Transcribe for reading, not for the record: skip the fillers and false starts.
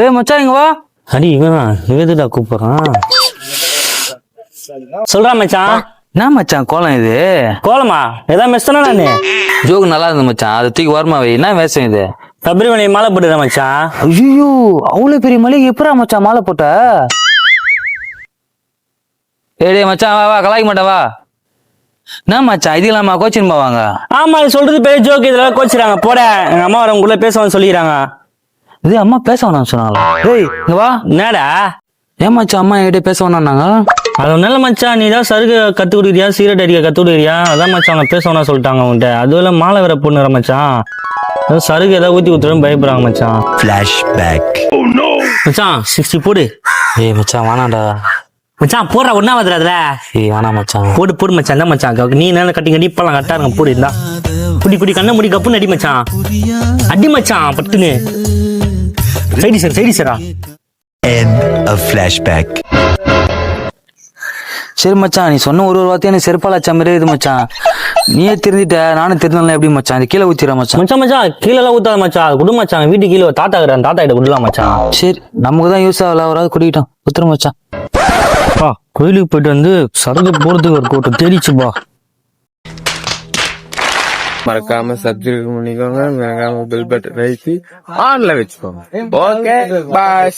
சரி மச்சான் இங்க வா. அடி இவன்டா கூப்பிடுறான். சொல்றா மச்சான். என்ன மச்சான் கோலம் இது? கோலமா? ஏதாவது மிஸ் தானே நானு? ஜோக்கு நல்லா இருந்தது மச்சான், அதை தூக்கி ஓரமா வை. என்ன வேஷம் இது? சபரிமலை மாலை போட்டுறேன் மச்சான். ஐயோ அவ்வளவு பெரிய மலைக்கு எப்படா மச்சான் மாலை போட்ட? ஏடே மச்சான் வா வா, கலாய்க்க மாட்டா வா. என்ன மச்சான் இது இல்லாம கோச்சின் போவாங்க? ஆமா அது சொல்றது பெரிய ஜோக்கு, இதெல்லாம் கோச்சுறாங்க. போட எங்க அம்மா வர உங்களுக்குள்ள பேச சொல்லிக்கிறாங்க. இது அம்மா பேச வேணாம்னு சொன்னாங்களா? ஏய் இங்க வா. என்னடா? ஏன் மச்சான் அம்மா என்கிட்ட பேச வேணாம்னாங்க? அது ஒன்னால மச்சான், நீ தான் சருகு கத்து கொடுக்குறியா, சீரட் அடிக்க கத்து கொடுக்குறியா, அதான் மச்சான் அவங்க பேச வேணா சொல்லிட்டாங்க உன்கிட்ட. அதுல மாலை வேற பொண்ணுற மச்சான், சருகு ஏதாவது ஊத்தி ஊத்துறன்னு பயப்படுறாங்க மச்சான். மச்சான் 60 போடு. ஏய் மச்சான் வேணாண்டா. மச்சான் போடுற ஒன்னா வந்துடாதுல. ஏய் வேணாம் மச்சான். போடு மச்சான் தான் மச்சான். நீ என்ன கட்டி இப்பெல்லாம் கட்டா இருங்க. போடு இருந்தா குடி கண்ண முடி கப்புன்னு அடி மச்சான். அடி மச்சான் பட்டுன்னு. சைடி சரா. சரி மச்சான், நீ சொன்ன ஒரு வார்த்தையும் எனக்கு செருப்பால அச்சா மாதிரி இது மச்சான். நீயே திருந்திட்ட, நானும் திருந்தலாம் எப்படி மச்சான்? அது கீழே ஊத்திர மச்சான். மச்சான் கீழே எல்லாம் ஊத்தாத மச்சான். குடு மச்சான், வீட்டுக்கு கீழே தாத்தா இருக்கிறான், தாத்தா கிட்ட குடுலாம் மச்சான். சரி நமக்கு தான் யூஸ் ஆகல, அவராது குடிக்கிட்டோம். ஊத்துற மச்சான். கோயிலுக்கு போயிட்டு வந்து சரக்கு போறதுக்கு ஒரு கூட்டம் தேடிச்சுப்பா. மறக்காம சப்ஸ்கிரைப் பண்ணிக்கோங்க, மறக்காம பெல் பட்டன் வைத்து ஆன்ல வச்சுக்கோங்க. Okay bye.